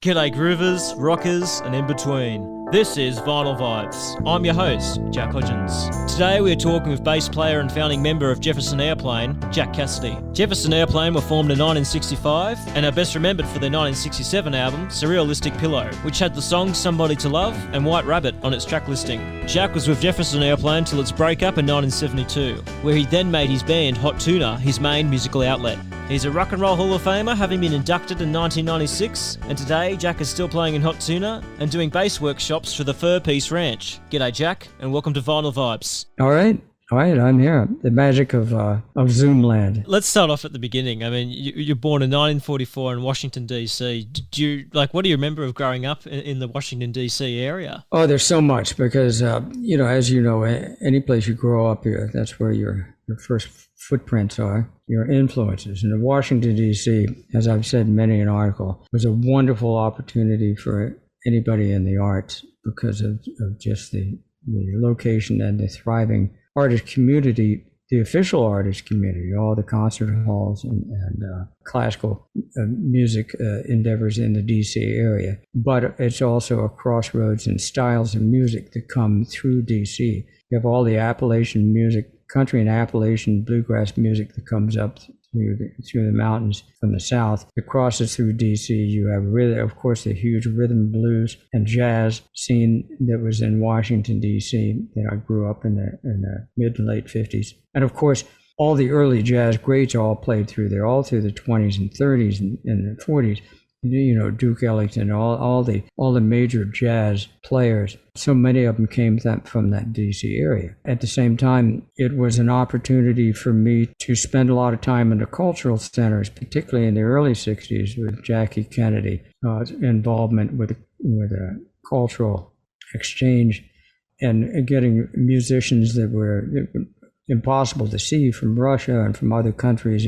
G'day groovers, rockers, and in between. This is Vinyl Vibes. I'm your host, Jack Casady. Today we are talking with bass player and founding member of Jefferson Airplane, Jack Casady. Jefferson Airplane were formed in 1965 and are best remembered for their 1967 album, Surrealistic Pillow, which had the songs Somebody to Love and White Rabbit on its track listing. Jack was with Jefferson Airplane till its breakup in 1972, where he then made his band Hot Tuna his main musical outlet. He's a Rock and Roll Hall of Famer, having been inducted in 1996, and today Jack is still playing in Hot Tuna and doing bass workshops for the Fur Peace Ranch. G'day Jack, and welcome to Vinyl Vibes. All right, I'm here. The magic of Zoomland. Let's start off at the beginning. I mean, you're born in 1944 in Washington, D.C. What do you remember of growing up in the Washington, D.C. area? Oh, there's so much because, as you know, any place you grow up here, that's where your first footprints are, your influences. And Washington, D.C., as I've said in many an article, was a wonderful opportunity for anybody in the arts because of just the location and the thriving artist community, the official artist community, all the concert halls and classical music endeavors in the D.C. area. But it's also a crossroads in styles of music that come through D.C. You have all the Appalachian music, country and Appalachian bluegrass music that comes up through the mountains from the south. It crosses through D.C. You have, of course, the huge rhythm, blues, and jazz scene that was in Washington, D.C. that I grew up in the mid to late 50s. And, of course, all the early jazz greats all played through there, all through the 20s and 30s and the 40s. You know, Duke Ellington, all the major jazz players. So many of them came from that D.C. area. At the same time, it was an opportunity for me to spend a lot of time in the cultural centers, particularly in the early 60s with Jackie Kennedy, involvement with a cultural exchange and getting musicians that were impossible to see from Russia and from other countries,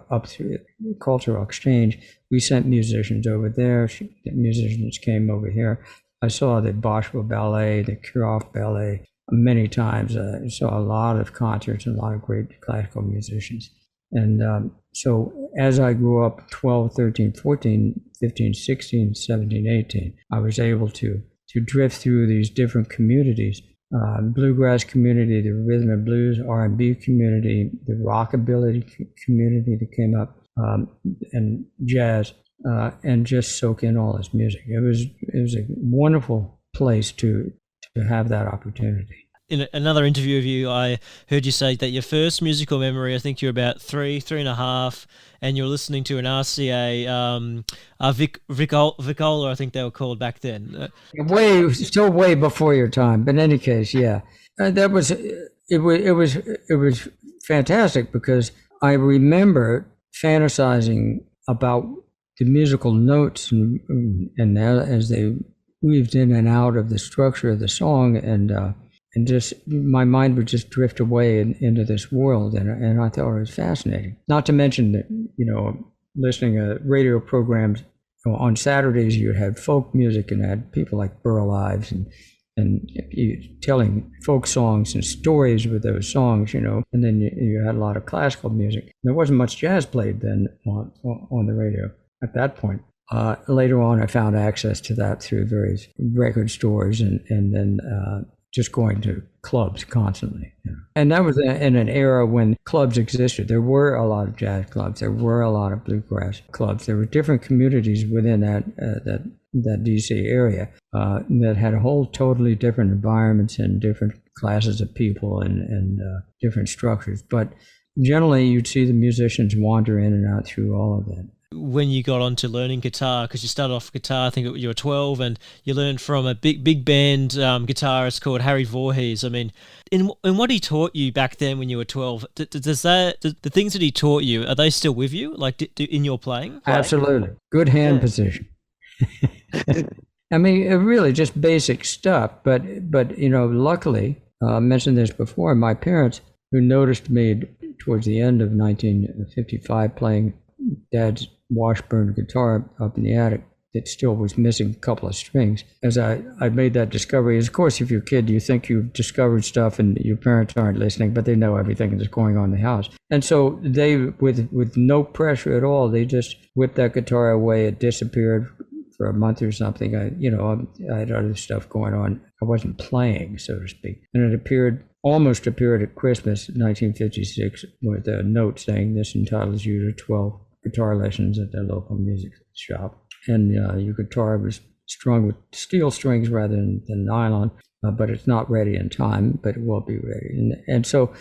up through cultural exchange. We sent musicians over there. Musicians came over here. I saw the Boswell Ballet, the Kirov Ballet many times. I saw a lot of concerts and a lot of great classical musicians. And so as I grew up 12, 13, 14, 15, 16, 17, 18, I was able to drift through these different communities. Bluegrass community, the rhythm and blues, R&B community, the rockabilly community that came up, and jazz, and just soak in all this music. It was a wonderful place to have that opportunity. In another interview of you, I heard you say that your first musical memory, I think you're about three and a half, and you're listening to an RCA Vicola, I think they were called back then. Still way before your time, but in any case, yeah, it was fantastic because I remember fantasizing about the musical notes and as they weaved in and out of the structure of the song and just my mind would just drift away into this world, and I thought it was fascinating. Not to mention that, listening to radio programs on Saturdays, you had folk music and had people like Burl Ives and telling folk songs and stories with those songs, and then you had a lot of classical music. There wasn't much jazz played then on the radio at that point. Later on, I found access to that through various record stores and then just going to clubs constantly. And that was in an era when clubs existed. There were a lot of jazz clubs. There were a lot of bluegrass clubs. There were different communities within that D.C. area that had a whole totally different environments and different classes of people and different structures. But generally, you'd see the musicians wander in and out through all of that. When you got onto learning guitar, because you started off guitar, I think you were 12, and you learned from a big band guitarist called Harvey Voorhees. I mean, in what he taught you back then when you were 12, does the things that he taught you, are they still with you, like in your playing? Absolutely. Good hand position. I mean, really just basic stuff, but luckily, I mentioned this before, my parents, who noticed me towards the end of 1955 playing Dad's Washburn guitar up in the attic that still was missing a couple of strings. As I made that discovery, of course, if you're a kid, you think you've discovered stuff and your parents aren't listening, but they know everything that's going on in the house. And so they, with no pressure at all, they just whipped that guitar away. It disappeared for a month or something. I had other stuff going on. I wasn't playing, so to speak. And it almost appeared at Christmas 1956 with a note saying this entitles you to 12 guitar lessons at the local music shop. And your guitar was strung with steel strings rather than nylon, but it's not ready in time, but it will be ready. And so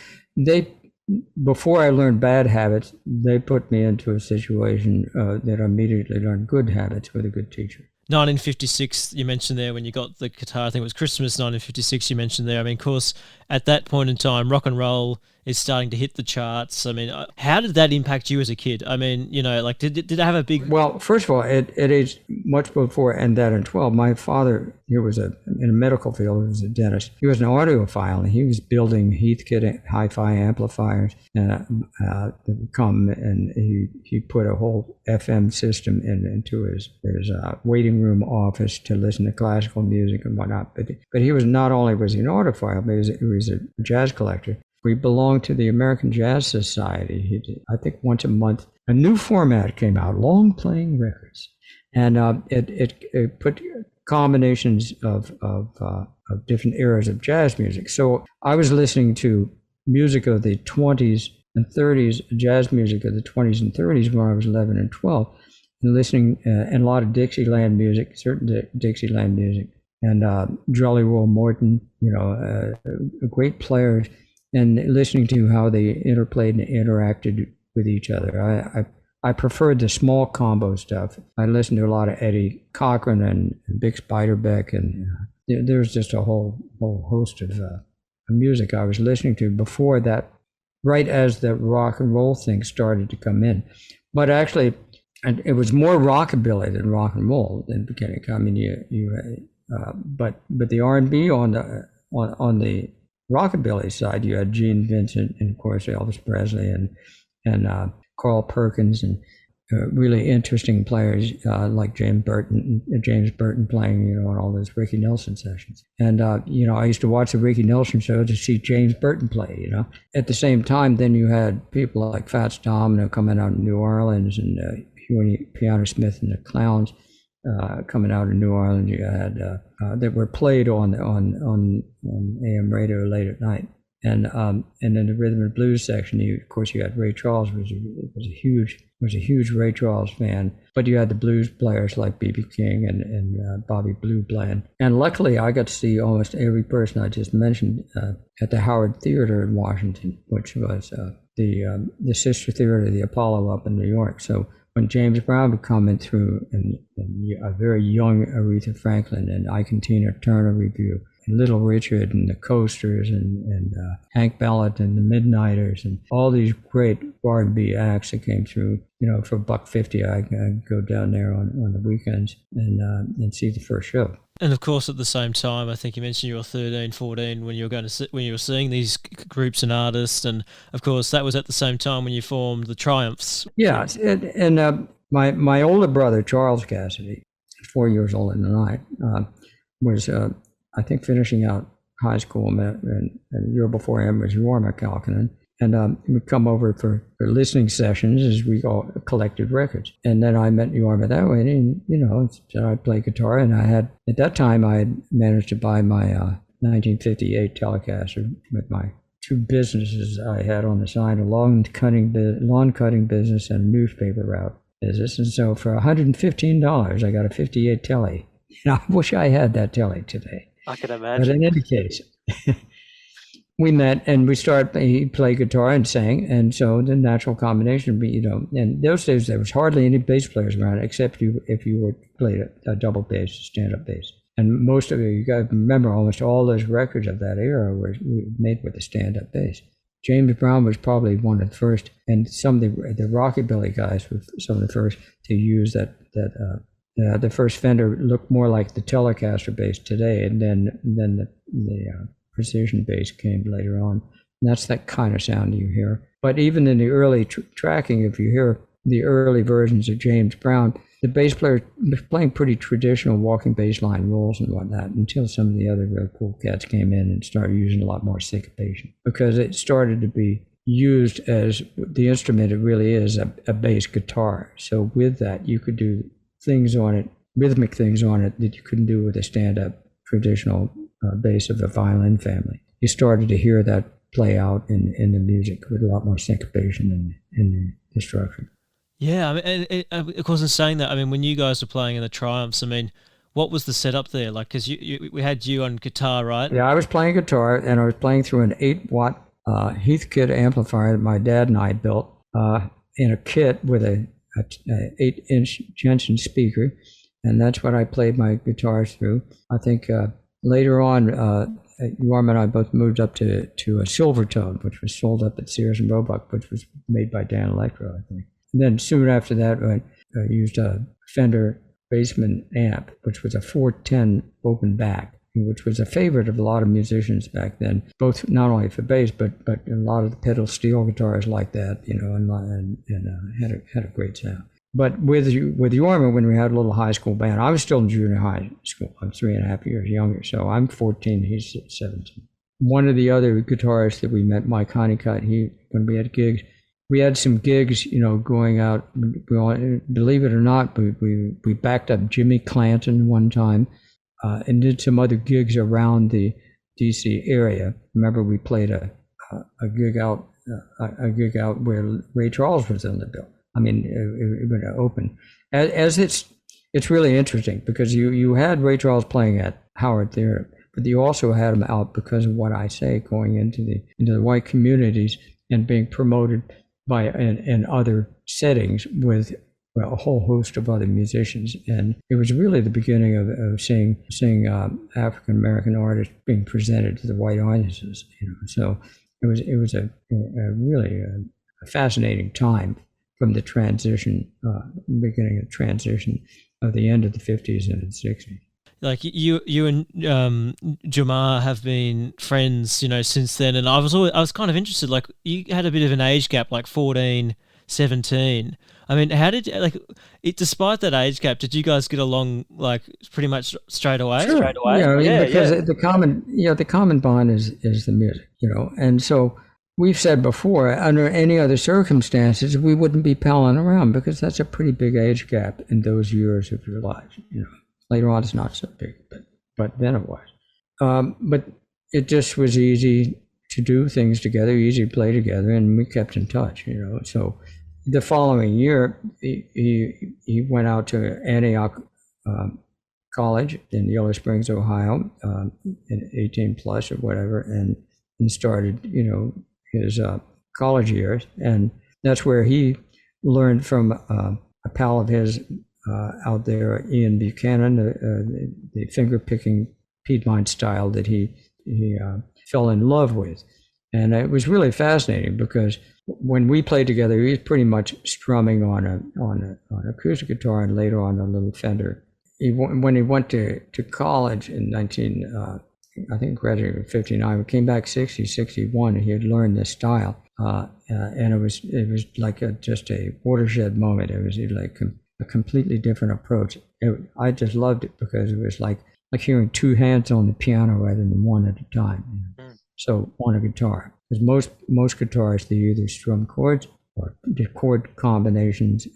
before I learned bad habits, they put me into a situation that I immediately learned good habits with a good teacher. 1956, you mentioned there when you got the guitar. I think it was Christmas 1956 you mentioned there. I mean, of course, at that point in time, rock and roll is starting to hit the charts. I mean, how did that impact you as a kid? I mean, like, did it have a big... Well, first of all, it aged much before and that in 12. My father, he was in a medical field, he was a dentist. He was an audiophile, and he was building Heathkit hi-fi amplifiers and he put a whole FM system into his waiting room office to listen to classical music and whatnot. But he was not only was he an audiophile, but he was a jazz collector. We belonged to the American Jazz Society. I think once a month, a new format came out, long playing records. And it put combinations of different eras of jazz music. So I was listening to music of the 20s and 30s, jazz music of the 20s and 30s when I was 11 and 12, and listening and a lot of Dixieland music, certain Dixieland music, and Jolly Roll Morton, great players, and listening to how they interplayed and interacted with each other. I preferred the small combo stuff. I listened to a lot of Eddie Cochran and Bix Beiderbecke, and there's just a whole host of music I was listening to before that, right as the rock and roll thing started to come in. But actually, it was more rockabilly than rock and roll in the beginning. I mean, but the R&B on the rockabilly side, you had Gene Vincent and of course Elvis Presley and Carl Perkins and really interesting players like James Burton playing, on all those Ricky Nelson sessions. And I used to watch the Ricky Nelson show to see James Burton play. At the same time, then you had people like Fats Domino coming out in New Orleans and Huey Piano Smith and the Clowns. Coming out of New Orleans, you had that were played on AM radio late at night, and in the rhythm and blues section, you had Ray Charles was a huge Ray Charles fan, but you had the blues players like B.B. King and Bobby Blue Bland, and luckily I got to see almost every person I just mentioned at the Howard Theater in Washington, which was the sister theater of the Apollo up in New York. So when James Brown would come in through and a very young Aretha Franklin and Ike and Tina Turner review, and Little Richard and the Coasters and Hank Ballard and the Midnighters and all these great R&B acts that came through, for $1.50, I'd go down there on the weekends and see the first show. And of course, at the same time, I think you mentioned you were 13, 14 when you were seeing these groups and artists, and of course that was at the same time when you formed the Triumphs. Yeah, and my older brother Charles Casady, 4 years older than I, was I think finishing out high school, and the year before him was Jorma Kaukonen. And we'd come over for listening sessions as we all collected records. And then I met Jorma that way. And, I played guitar. And at that time, I had managed to buy my 1958 Telecaster with my two businesses I had on the side, a lawn cutting business and a newspaper route business. And so for $115, I got a 58 Tele. I wish I had that Tele today. I can imagine. But in any case, we met and he played guitar and sang, and so the natural combination would be, in those days there was hardly any bass players around except if you were played a double bass, stand-up bass. And most of you got to remember, almost all those records of that era were made with a stand-up bass. James Brown was probably one of the first, and some of the rockabilly guys were some of the first to use that. The first Fender looked more like the Telecaster bass today, and then the precision bass came later on. And that's that kind of sound you hear. But even in the early tracking, if you hear the early versions of James Brown, the bass player was playing pretty traditional walking bass line rolls and whatnot until some of the other real cool cats came in and started using a lot more syncopation, because it started to be used as the instrument it really is, a bass guitar. So with that, you could do things on it rhythmic things on it that you couldn't do with a stand-up traditional bass of the violin family. You started to hear that play out in the music with a lot more syncopation in the structure. Yeah, I mean, of course, in saying that, I mean, when you guys were playing in the Triumphs, I mean, what was the setup there? Like, because we had you on guitar, right? Yeah, I was playing guitar, and I was playing through an 8-watt Heathkit amplifier that my dad and I built in a kit with a 8-inch Jensen speaker, and that's what I played my guitars through. I think later on, Jorma and I both moved up to a Silvertone, which was sold up at Sears and Roebuck, which was made by Dan Electro, I think. And then soon after that, I used a Fender Bassman amp, which was a 410 open back, which was a favorite of a lot of musicians back then, both not only for bass, but a lot of the pedal steel guitars like that, and had a great sound. But with Jorma, when we had a little high school band, I was still in junior high school. I'm 3.5 years younger, so I'm 14, he's 17. One of the other guitarists that we met, Mike Honeycutt, when we had gigs, we had some gigs, going out. Believe it or not, we backed up Jimmy Clanton one time, and did some other gigs around the DC area. Remember, we played a gig out where Ray Charles was in the bill. I mean, it went open. As it's really interesting because you had Ray Charles playing at Howard Theater, but you also had him out because of what I say, going into the white communities and being promoted by in other settings with a whole host of other musicians. And it was really the beginning of seeing African American artists being presented to the white audiences. So it was a really a fascinating time from the transition, beginning of transition of the end of the 50s and the 60s. Like you and Jorma have been friends, since then. And I was kind of interested. Like, you had a bit of an age gap, like 14, 17. I mean, how did despite that age gap, did you guys get along like pretty much straight away? Sure. Straight away, because the common bond is the music, and so. We've said before, under any other circumstances, we wouldn't be palling around because that's a pretty big age gap in those years of your life. Later on, it's not so big, but then it was. But it just was easy to do things together, easy to play together, and we kept in touch. So the following year, he went out to Antioch College in Yellow Springs, Ohio, in 18 plus or whatever, and started, his college years, and that's where he learned from a pal of his out there, Ian Buchanan, the finger-picking Piedmont style that he fell in love with. And it was really fascinating because when we played together, he was pretty much strumming on an acoustic guitar and later on a little Fender. When he went to college in I think graduated in 59. We came back 60, 61, and he had learned this style. And it was like just a watershed moment. It was like a completely different approach. I just loved it because it was like hearing two hands on the piano rather than one at a time. So on a guitar, because most guitarists, they either strum chords or did chord combinations,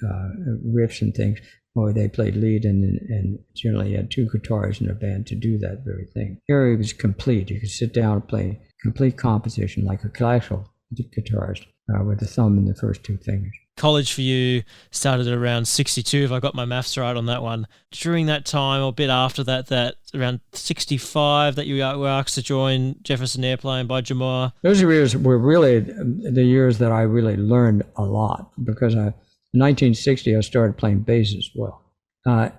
riffs and things, or they played lead and generally had two guitars in a band to do that very thing. Here it was complete. You could sit down and play complete composition like a classical guitarist with the thumb in the first two fingers. College for you started at around 62, if I got my maths right on that one. During that time, or a bit after that around 65, that you were asked to join Jefferson Airplane by Jorma. Those years were really the years that I really learned a lot because in 1960, I started playing bass as well.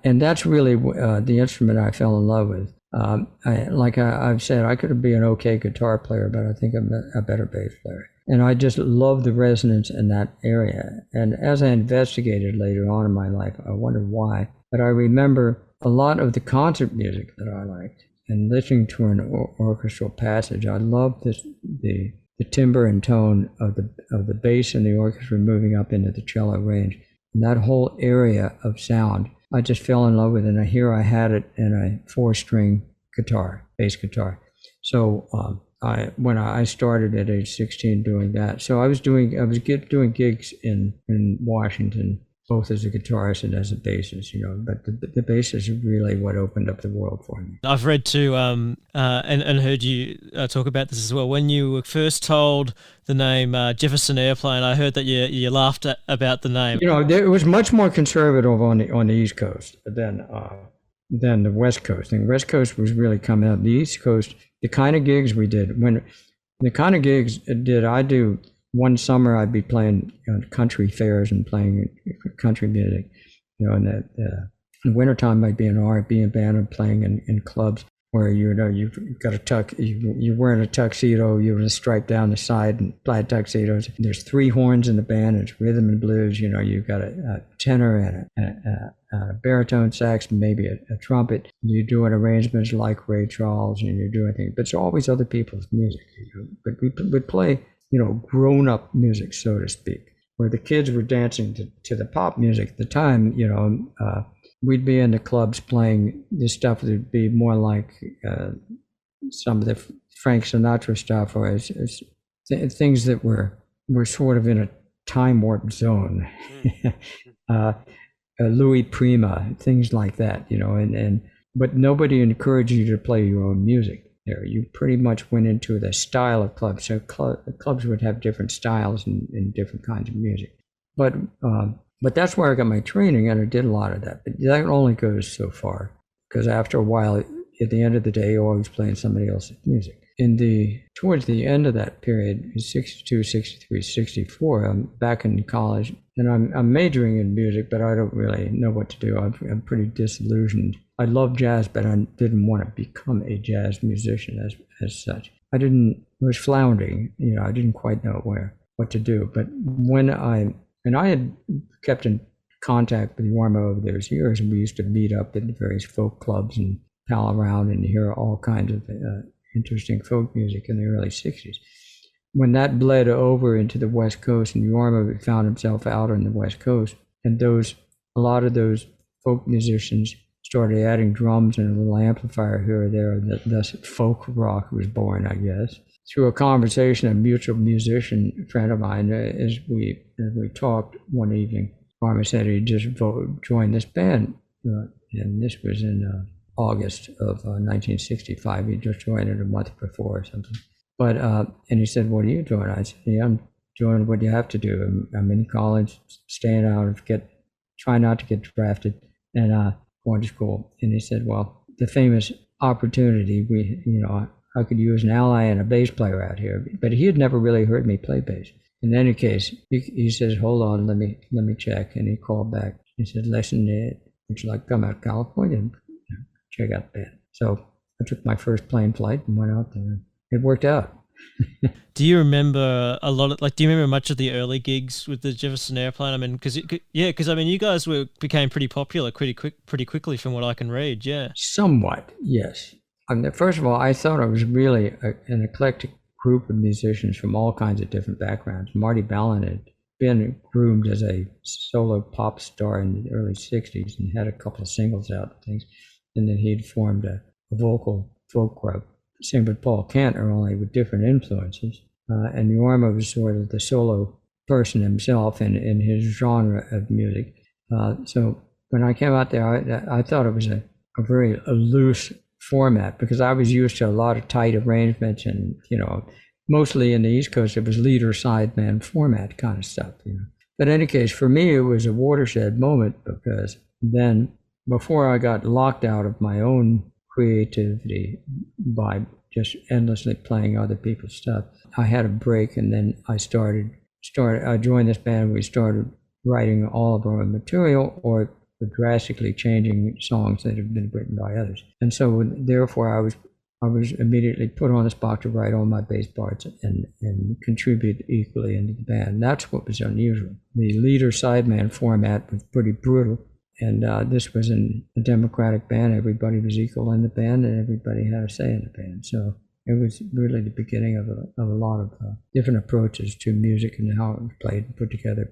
And that's really the instrument I fell in love with. I've said, I could be an okay guitar player, but I think I'm a better bass player. And I just love the resonance in that area. And as I investigated later on in my life, I wondered why. But I remember a lot of the concert music that I liked. And listening to an orchestral passage, I loved the timbre and tone of the bass and the orchestra moving up into the cello range. And that whole area of sound, I just fell in love with it. And here I had it in a 4-string guitar, bass guitar. So when I started at age 16 doing that, so I was doing gigs in Washington both as a guitarist and as a bassist, but the bass is really what opened up the world for me. I've read too, and heard you talk about this as well. When you were first told the name Jefferson Airplane, I heard that you laughed about the name. It was much more conservative on the East Coast than the West Coast. And the West Coast was really coming up. The East Coast, the kind of gigs we did, I do. One summer I'd be playing country fairs and playing country music. In the wintertime I'd be an R&B band and playing in clubs where you've got you're wearing a tuxedo, you're in a stripe down the side and plaid tuxedos. There's 3 horns in the band. It's rhythm and blues. You've got a tenor and a baritone sax, maybe a trumpet. You're doing arrangements like Ray Charles, and you're doing things, but it's always other people's music. But we would play grown-up music, so to speak, where the kids were dancing to the pop music at the time. We'd be in the clubs playing this stuff that would be more like some of the Frank Sinatra stuff, or things that were sort of in a time warp zone. Louis Prima, things like that, but nobody encouraged you to play your own music. You pretty much went into the style of clubs. So clubs would have different styles and different kinds of music. But that's where I got my training, and I did a lot of that. But that only goes so far, because after a while, at the end of the day, you're always playing somebody else's music. Towards the end of that period, 62, 63, 64, I'm back in college, and I'm majoring in music, but I don't really know what to do. I'm pretty disillusioned. I love jazz, but I didn't want to become a jazz musician as such. I was floundering. I didn't quite know what to do. But I had kept in contact with Jorma over those years, and we used to meet up at the various folk clubs and pal around and hear all kinds of interesting folk music in the early 60s. When that bled over into the West Coast, and Jorma found himself out on the West Coast, and a lot of those folk musicians started adding drums and a little amplifier here or there, and thus folk rock was born, I guess. Through a conversation, a mutual musician friend of mine, as we talked one evening, Harvey said he just joined this band, and this was in August of 1965. He just joined it a month before or something. But and he said, "What are you doing?" I said, "Yeah, I'm doing what you have to do. I'm in college, staying out, try not to get drafted, and going to school." And he said, "Well, the famous opportunity, I could use an ally and a bass player out here." But he had never really heard me play bass. In any case, he says, "Hold on, let me check." And he called back. He said, "Listen, would you like to come out to California and check out the band?" So I took my first plane flight and went out there. It worked out. Do you remember do you remember much of the early gigs with the Jefferson Airplane? I mean, because you guys became pretty popular pretty quickly from what I can read. Yeah. Somewhat, yes. First of all, I thought I was really an eclectic group of musicians from all kinds of different backgrounds. Marty Balin had been groomed as a solo pop star in the early 60s and had a couple of singles out and things. And then he'd formed a vocal folk group. Same with Paul Kantner, only with different influences. And Jorma was sort of the solo person himself in his genre of music. So when I came out there, I thought it was a very loose format, because I was used to a lot of tight arrangements, and mostly in the East Coast it was leader sideman format kind of stuff. But in any case, for me it was a watershed moment, because then before I got locked out of my own creativity by just endlessly playing other people's stuff, I had a break, and then I joined this band. We started writing all of our own material, or drastically changing songs that had been written by others. And so therefore I was immediately put on the spot to write all my bass parts and contribute equally into the band. And that's what was unusual. The leader sideman format was pretty brutal, and this was a democratic band. Everybody was equal in the band, and everybody had a say in the band. So it was really the beginning of a lot of different approaches to music and how it was played and put together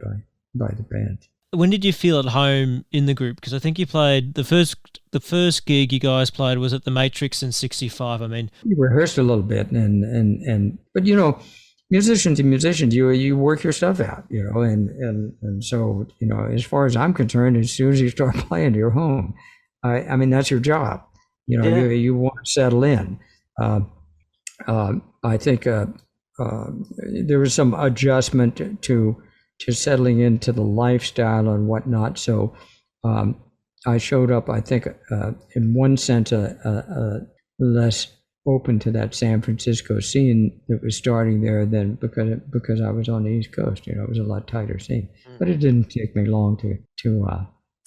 by the band. When did you feel at home in the group? Because I think you played the first gig you guys played was at the Matrix in '65. I mean, we rehearsed a little bit, but musicians and musicians, you work your stuff out, and so, as far as I'm concerned, as soon as you start playing, you're home. I mean, that's your job. You want to settle in. I think there was some adjustment to settling into the lifestyle and whatnot. So I showed up, I think, in one sense, less open to that San Francisco scene that was starting there than because I was on the East Coast. It was a lot tighter scene. But it didn't take me long to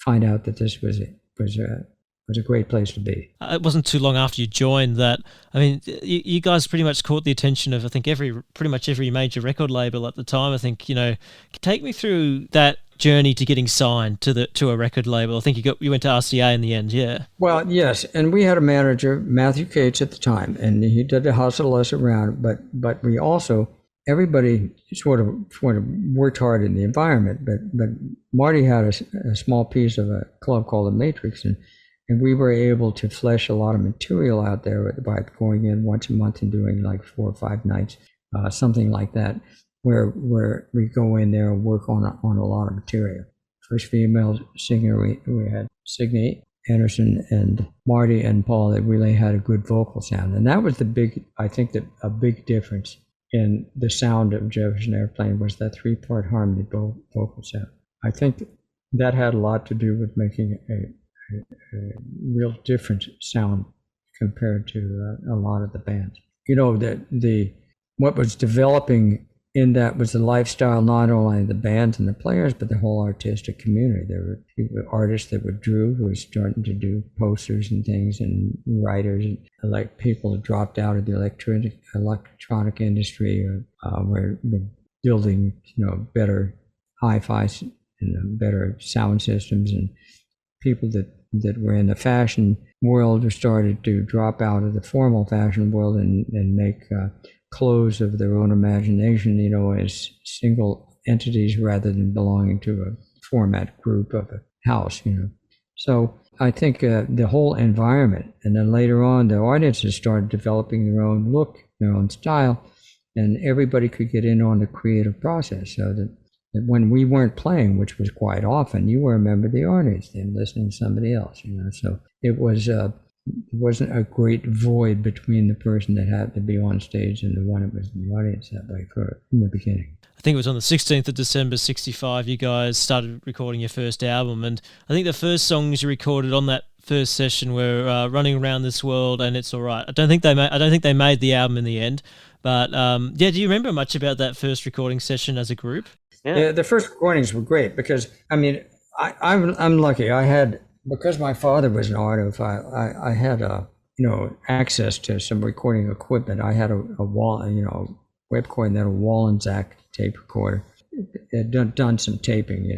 find out that this was a great place to be. It wasn't too long after you joined that, I mean, you guys pretty much caught the attention of, I think, pretty much every major record label at the time. I think, take me through that journey to getting signed to a record label. I think you went to RCA in the end, yeah. Well, yes, and we had a manager, Matthew Cates, at the time, and he did hustle us around, but we also, everybody sort of worked hard in the environment, but Marty had a small piece of a club called the Matrix, and we were able to flesh a lot of material out there by going in once a month and doing like 4 or 5 nights, something like that, where we go in there and work on a lot of material. First female singer, we had Signe Anderson and Marty and Paul that really had a good vocal sound. And that was I think that a big difference in the sound of Jefferson Airplane was that 3-part harmony vocal sound. I think that had a lot to do with making a real different sound compared to a lot of the bands. What was developing in that was the lifestyle, not only the bands and the players, but the whole artistic community. There were artists that who were starting to do posters and things, and writers, and like people that dropped out of the electronic industry, or were building, better hi-fi and better sound systems, and people that were in the fashion world were started to drop out of the formal fashion world and make clothes of their own imagination, as single entities rather than belonging to a format group of a house, So I think the whole environment, and then later on the audiences started developing their own look, their own style, and everybody could get in on the creative process, so that when we weren't playing, which was quite often, you were a member of the audience and listening to somebody else, So it wasn't a great void between the person that had to be on stage and the one that was in the audience that way from the beginning. I think it was on the 16th of December, 65, you guys started recording your first album, and I think the first songs you recorded on that first session were Running Around This World and It's All Right. I don't think they made the album in the end, but do you remember much about that first recording session as a group? Yeah, the first recordings were great because, I mean, I'm lucky. Because my father was an audiophile, I had access to some recording equipment. I had a Webcord and then a Wallensack tape recorder. Had done some taping,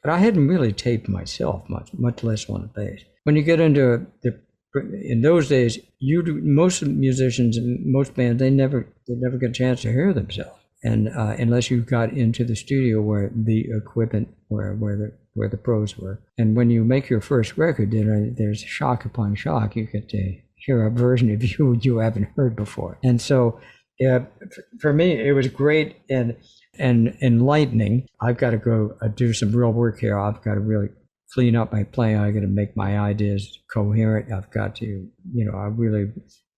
but I hadn't really taped myself much less on the bass. When you get into in those days, most musicians and most bands, they never get a chance to hear themselves. And unless you got into the studio where the equipment, where the pros were, and when you make your first record, there's shock upon shock. You get to hear a version of you haven't heard before, and so for me it was great and enlightening. I've got to go do some real work here. I've got to really clean up my playing. I got to make my ideas coherent. I've got to,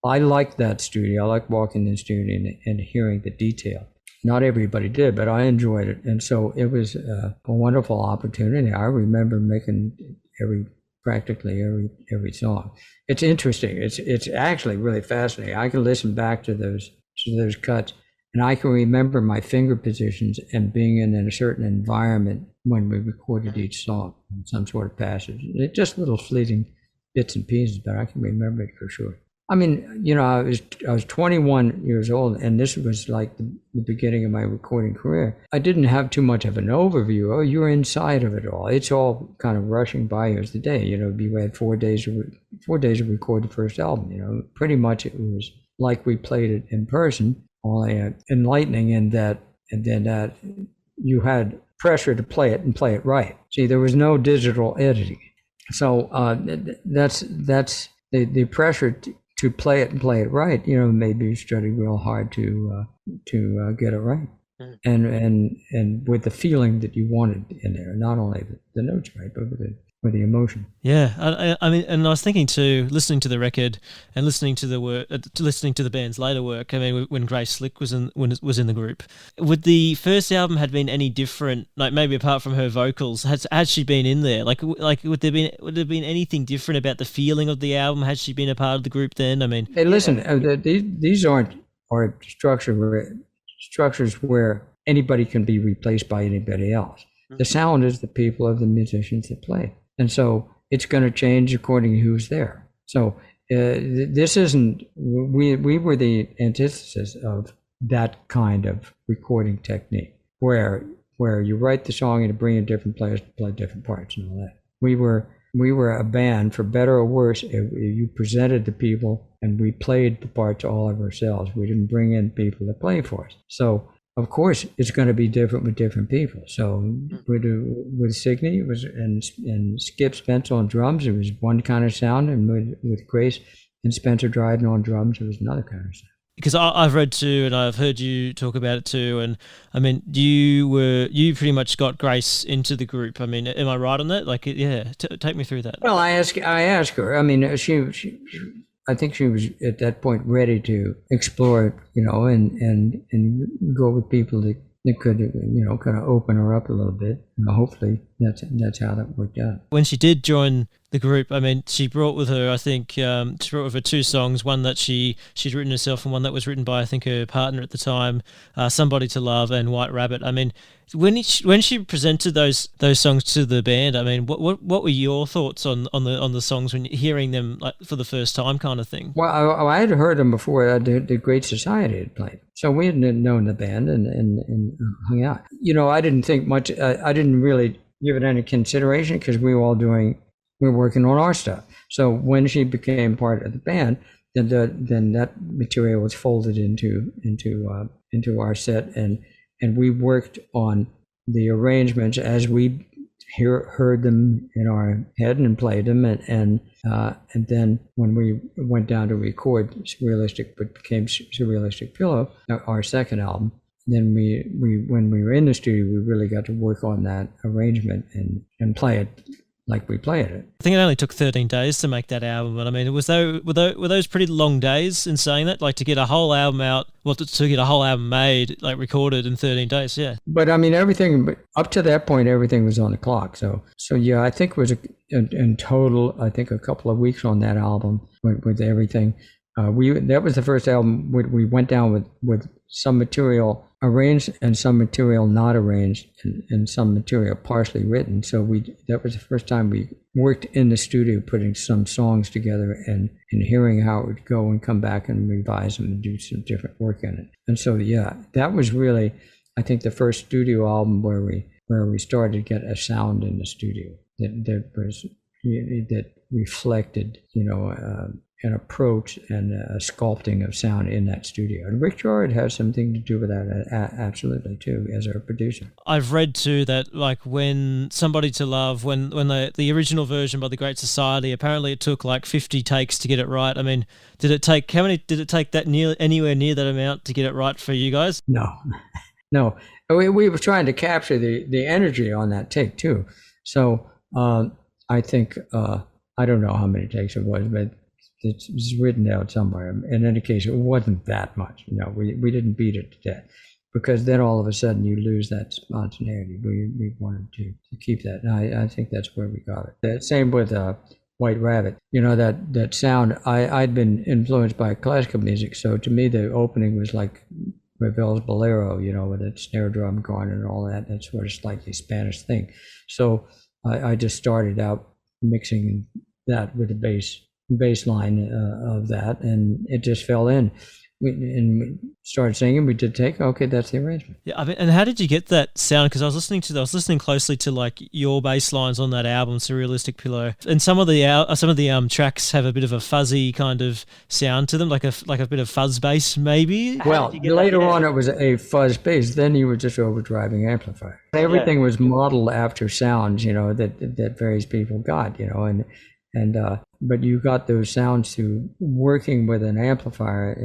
I like that studio. I like walking in the studio and hearing the detail. Not everybody did, but I enjoyed it. And so it was a wonderful opportunity. I remember making practically every song. It's interesting. It's actually really fascinating. I can listen back to those cuts, and I can remember my finger positions and being in a certain environment when we recorded each song in some sort of passage. It's just little fleeting bits and pieces, but I can remember it for sure. I mean, I was 21 years old, and this was like the beginning of my recording career. I didn't have too much of an overview. Oh, you're inside of it all. It's all kind of rushing by you as the day. We had 4 days to record the first album. Pretty much it was like we played it in person, only enlightening in that, and then that you had pressure to play it and play it right. See, there was no digital editing, so that's the pressure to to play it and play it right, maybe you study real hard to get it right. And with the feeling that you wanted in there, not only the notes right, but with the emotion. Yeah, I mean, and I was thinking too, listening to the record and listening to the work, listening to the band's later work. I mean, when Grace Slick was in the group, would the first album had been any different? Like maybe apart from her vocals, had she been in there? Like would there been anything different about the feeling of the album? Had she been a part of the group then? I mean, hey, listen, these aren't structures where anybody can be replaced by anybody else. The sound is the people of the musicians that play. And so it's going to change according to who's there. So this isn't, we were the antithesis of that kind of recording technique where you write the song and you bring in different players to play different parts and all that. We were a band, for better or worse. You presented the people and we played the parts all of ourselves. We didn't bring in people to play for us. So of course, it's going to be different with different people. So with Signe, it was and Skip Spencer on drums, it was one kind of sound, and with Grace and Spencer Dryden on drums, it was another kind of sound. Because I've read too, and I've heard you talk about it too, and I mean, you pretty much got Grace into the group. I mean, am I right on that? Like, take me through that. Well, I asked her. I mean, she I think she was at that point ready to explore it, and go with people that could, kind of open her up a little bit. Hopefully that's how that worked out. When she did join the group, I mean, she brought with her, I think, she brought with her two songs, one that she'd written herself and one that was written by, I think, her partner at the time, Somebody to Love and White Rabbit. I mean, when she presented those songs to the band, I mean, what were your thoughts on the songs when you're hearing them like for the first time, kind of thing? Well, I had heard them before. The Great Society had played, so we had known the band and hung out. I didn't think much. I didn't really give it any consideration because we were working on our stuff. So when she became part of the band, then that material was folded into our set, and we worked on the arrangements as we heard them in our head and played them, and then when we went down to record Surrealistic, but became Surrealistic Pillow, our second album, then when we were in the studio, we really got to work on that arrangement and play it like we played it. I think it only took 13 days to make that album, but I mean, were those pretty long days in saying that? Like to get a whole album out, to get a whole album made, like recorded in 13 days, yeah. But I mean, everything up to that point, everything was on the clock. So yeah, I think it was in total, I think a couple of weeks on that album with everything. That was the first album we went down with some material arranged and some material not arranged and some material partially written. So that was the first time we worked in the studio putting some songs together and hearing how it would go and come back and revise them and do some different work in it. And so yeah, that was really, I think, the first studio album where we started to get a sound in the studio that reflected, an approach and a sculpting of sound in that studio. And Rick Jordan has something to do with that, absolutely, too, as our producer. I've read, too, that, like, when Somebody to Love, when the original version by the Great Society, apparently it took, like, 50 takes to get it right. I mean, did it take that anywhere near that amount to get it right for you guys? No. We were trying to capture the energy on that take, too. So I think, I don't know how many takes it was, but it's written out somewhere. In any case, it wasn't that much. We didn't beat it to death, because then all of a sudden you lose that spontaneity. We wanted to keep that. And I think that's where we got it. The same with White Rabbit. That sound, I'd been influenced by classical music, so to me the opening was like Ravel's Bolero, with that snare drum going and all that sort of slightly Spanish thing. So I just started out mixing that with the bass line of that, and it just fell in. We started singing. We did take. Okay, that's the arrangement. Yeah, I mean, and how did you get that sound? Because I was listening closely to like your bass lines on that album, Surrealistic Pillow, and some of the tracks have a bit of a fuzzy kind of sound to them, like a bit of fuzz bass, maybe. Well, later on it was a fuzz bass. Then you were just overdriving amplifier. Everything was modeled after sounds, that various people got, And but you got those sounds through working with an amplifier,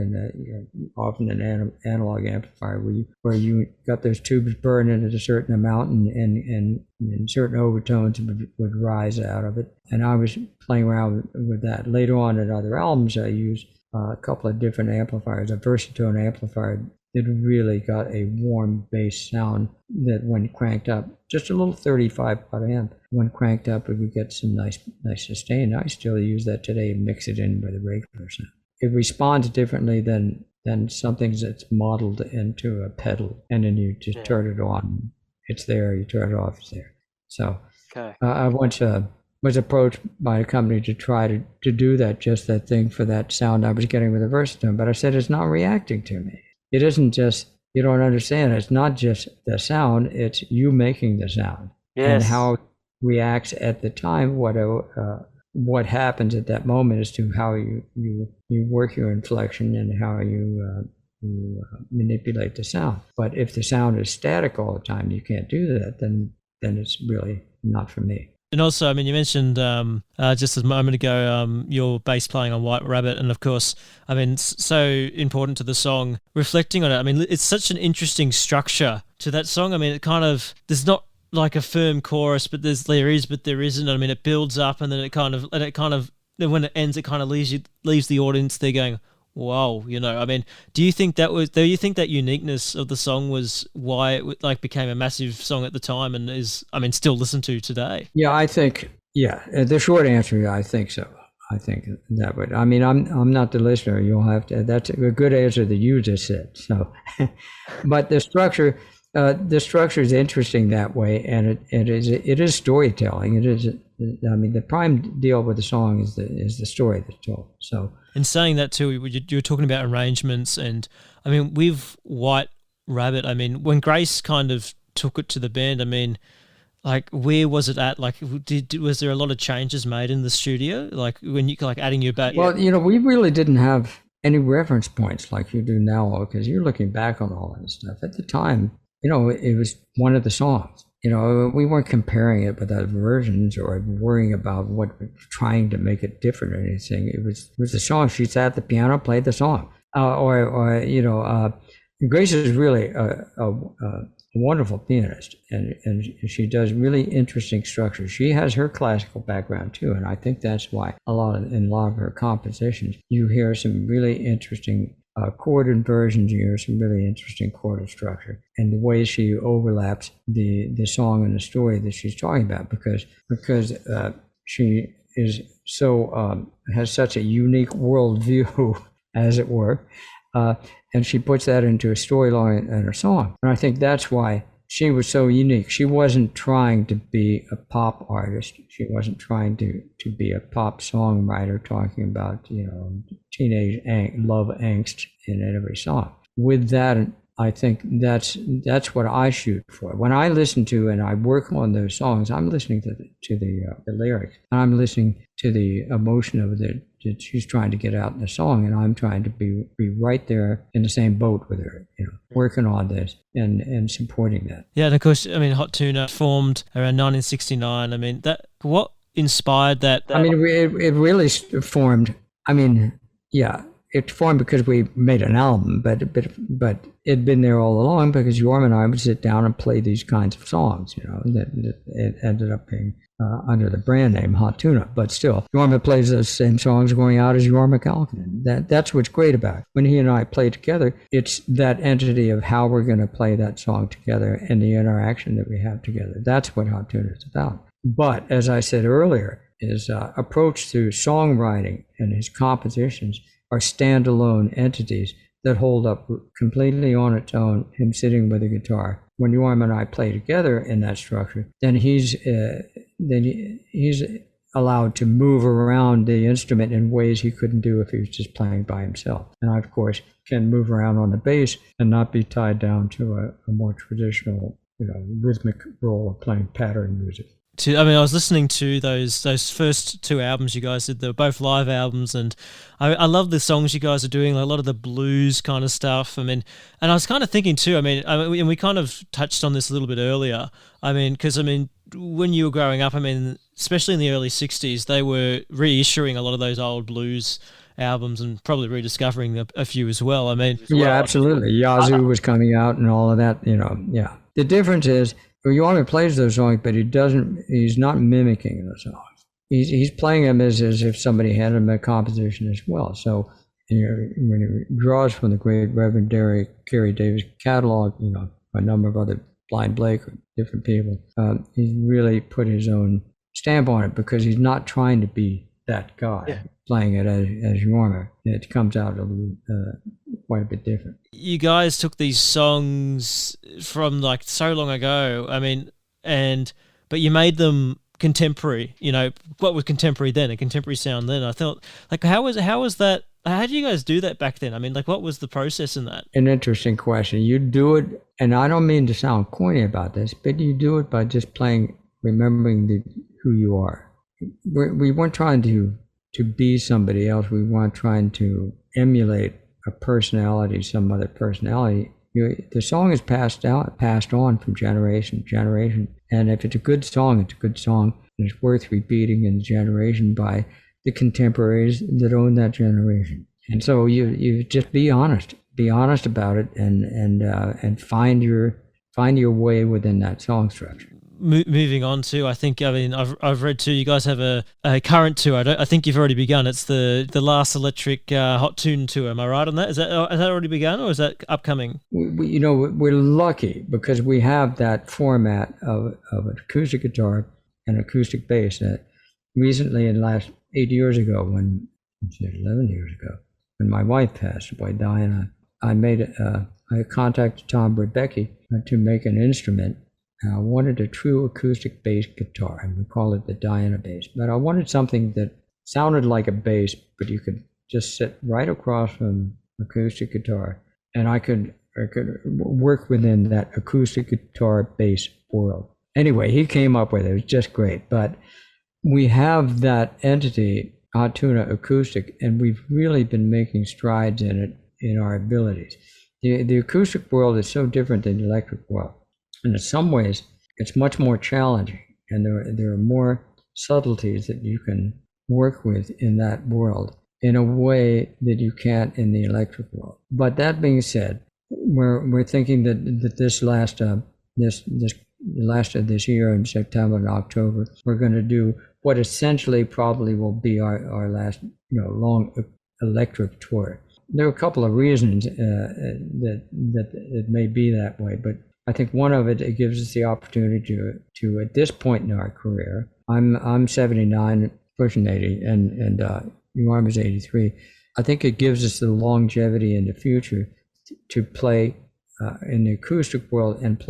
often an analog amplifier, where you got those tubes burning at a certain amount, and certain overtones would rise out of it. And I was playing around with that. Later on in other albums, I used a couple of different amplifiers. A versatone amplifier that really got a warm bass sound that, when cranked up, just a little 35 watt amp, when cranked up, it would get some nice sustain. I still use that today and mix it in with a regular sound. It responds differently than something that's modeled into a pedal, and then you just turn it on, it's there. You turn it off, it's there. So I once was approached by a company to try to do that thing for that sound I was getting with a versatone, but I said, it's not reacting to me. It isn't just, you don't understand, it's not just the sound, it's you making the sound. Yes. And how it reacts at the time, what happens at that moment as to how you work your inflection and how you manipulate the sound. But if the sound is static all the time, you can't do that, then it's really not for me. And also, I mean, you mentioned just a moment ago your bass playing on White Rabbit, and of course, I mean, so important to the song. Reflecting on it, I mean, it's such an interesting structure to that song. I mean, it kind of, there's not like a firm chorus, but there is, but there isn't. I mean, it builds up, and then it kind of, then when it ends, it kind of leaves the audience there going, wow, I mean, do you think that uniqueness of the song was why it became a massive song at the time and is, I mean, still listened to today? Yeah, I think, the short answer, I think so. I think that would, I mean, I'm not the listener. You'll have to, that's a good answer that you just said. So, but the structure is interesting that way. And it is storytelling. It is, I mean, the prime deal with the song is the story that's told. So, and saying that too, you were talking about arrangements, and I mean, with White Rabbit, I mean, when Grace kind of took it to the band, I mean, like, where was it at? Like, was there a lot of changes made in the studio? Like, when you adding your back? Well, we really didn't have any reference points like you do now, because you're looking back on all that stuff. At the time, it was one of the songs. We weren't comparing it with other versions or worrying about trying to make it different or anything. It was the song. She sat at the piano, played the song. Grace is really a wonderful pianist, and she does really interesting structures. She has her classical background too, and I think that's why in a lot of her compositions you hear some really interesting chord inversions, you hear some really interesting chordal structure, and the way she overlaps the song and the story that she's talking about, because she is so has such a unique worldview, as it were, and she puts that into a storyline and a song. And I think that's why she was so unique. She wasn't trying to be a pop artist. She wasn't trying to be a pop songwriter talking about, teenage love angst in every song. With that, I think that's what I shoot for. When I listen to and I work on those songs, I'm listening to the lyrics. I'm listening to the emotion of it that she's trying to get out in the song, and I'm trying to be right there in the same boat with her, working on this and supporting that. Yeah, and of course, I mean, Hot Tuna formed around 1969. I mean, what inspired that? I mean, it really formed. I mean, yeah. It formed because we made an album, but it'd been there all along, because Jorma and I would sit down and play these kinds of songs, that it ended up being under the brand name Hot Tuna. But still, Jorma plays those same songs going out as Jorma Kaukonen. That's what's great about it. When he and I play together, it's that entity of how we're going to play that song together and the interaction that we have together. That's what Hot Tuna is about. But as I said earlier, his approach to songwriting and his compositions are standalone entities that hold up completely on its own, him sitting with a guitar. When Jorma and I play together in that structure, then he's allowed to move around the instrument in ways he couldn't do if he was just playing by himself. And I, of course, can move around on the bass and not be tied down to a more traditional, rhythmic role of playing pattern music. I was listening to those first two albums you guys did. They were both live albums, and I love the songs you guys are doing, like a lot of the blues kind of stuff. I mean, and I was kind of thinking too, and we kind of touched on this a little bit earlier. Because when you were growing up, especially in the early 60s, they were reissuing a lot of those old blues albums and probably rediscovering a few as well. I mean, yeah, absolutely. Yazoo was coming out and all of that, yeah. The difference is, Jorma plays those songs, but he's not mimicking those songs. He's playing them as if somebody handed him a composition as well. So when he draws from the great Reverend Carey Davis catalog, a number of other Blind Blake, different people, he's really put his own stamp on it because he's not trying to be that guy playing it as Jorma. It comes out quite a bit different. You guys took these songs from like so long ago. I mean, but you made them contemporary. What was contemporary then? A contemporary sound then. I thought, like, how was that? How did you guys do that back then? I mean, like, what was the process in that? An interesting question. You do it, and I don't mean to sound corny about this, but you do it by just remembering who you are. We weren't trying to be somebody else. We weren't trying to emulate a personality, some other personality. The song is passed on from generation to generation. And if it's a good song, it's a good song. And it's worth repeating in the generation by the contemporaries that own that generation. And so you just be honest about it, and find your way within that song structure. Moving on to, I've read too, you guys have a current tour. I think you've already begun. It's the Last Electric Hot Tune Tour. Am I right on that? Has that already begun, or is that upcoming? We're lucky because we have that format of an acoustic guitar and acoustic bass. Recently, in the last 8 years ago, 11 years ago, when my wife passed away, Diana, I contacted Tom Brebecki to make an instrument. I wanted a true acoustic bass guitar, and we call it the Diana bass. But I wanted something that sounded like a bass, but you could just sit right across from acoustic guitar, and I could work within that acoustic guitar bass world. Anyway, he came up with it. It was just great. But we have that entity, Hot Tuna Acoustic, and we've really been making strides in it, in our abilities. The acoustic world is so different than the electric world. And in some ways, it's much more challenging, and there are more subtleties that you can work with in that world in a way that you can't in the electric world. But that being said, we're thinking that this last of this year, in September and October, we're going to do what essentially probably will be our last long electric tour. There are a couple of reasons that it may be that way, but I think one of it gives us the opportunity to at this point in our career, I'm 79, pushing 80, and Jorma's 83. I think it gives us the longevity in the future to play in the acoustic world and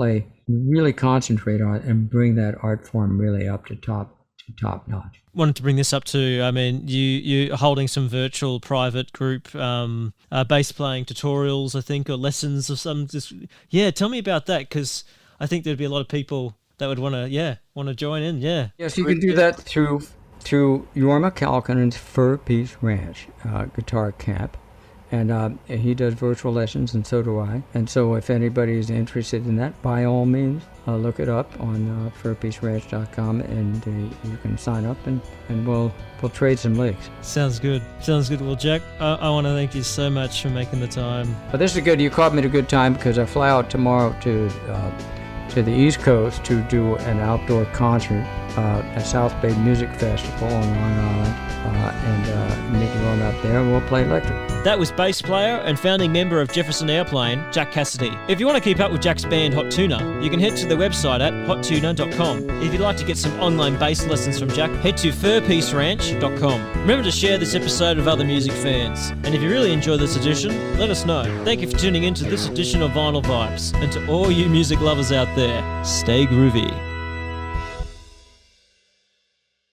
really concentrate on it and bring that art form really up to top notch. Wanted to bring this up too. I mean, you're holding some virtual private group bass playing tutorials, I think, or lessons or some. Tell me about that, because I think there'd be a lot of people that would want to join in. Yeah. Yes, you can do that through Jorma Kaukonen's Fur Peace Ranch guitar camp. And he does virtual lessons, and so do I. And so if anybody is interested in that, by all means, look it up on furpeaceranch.com, and you can sign up, and we'll trade some links. Sounds good. Well, Jack, I want to thank you so much for making the time. Well, this is good. You caught me at a good time, because I fly out tomorrow to the East Coast to do an outdoor concert at South Bay Music Festival on Long Island, and meet Jorma up there, and we'll play electric. That was bass player and founding member of Jefferson Airplane, Jack Casady. If you want to keep up with Jack's band Hot Tuna, you can head to their website at hottuna.com. If you'd like to get some online bass lessons from Jack, head to furpeaceranch.com. Remember to share this episode with other music fans. And if you really enjoy this edition, let us know. Thank you for tuning in to this edition of Vinyl Vibes. And to all you music lovers out there, stay groovy.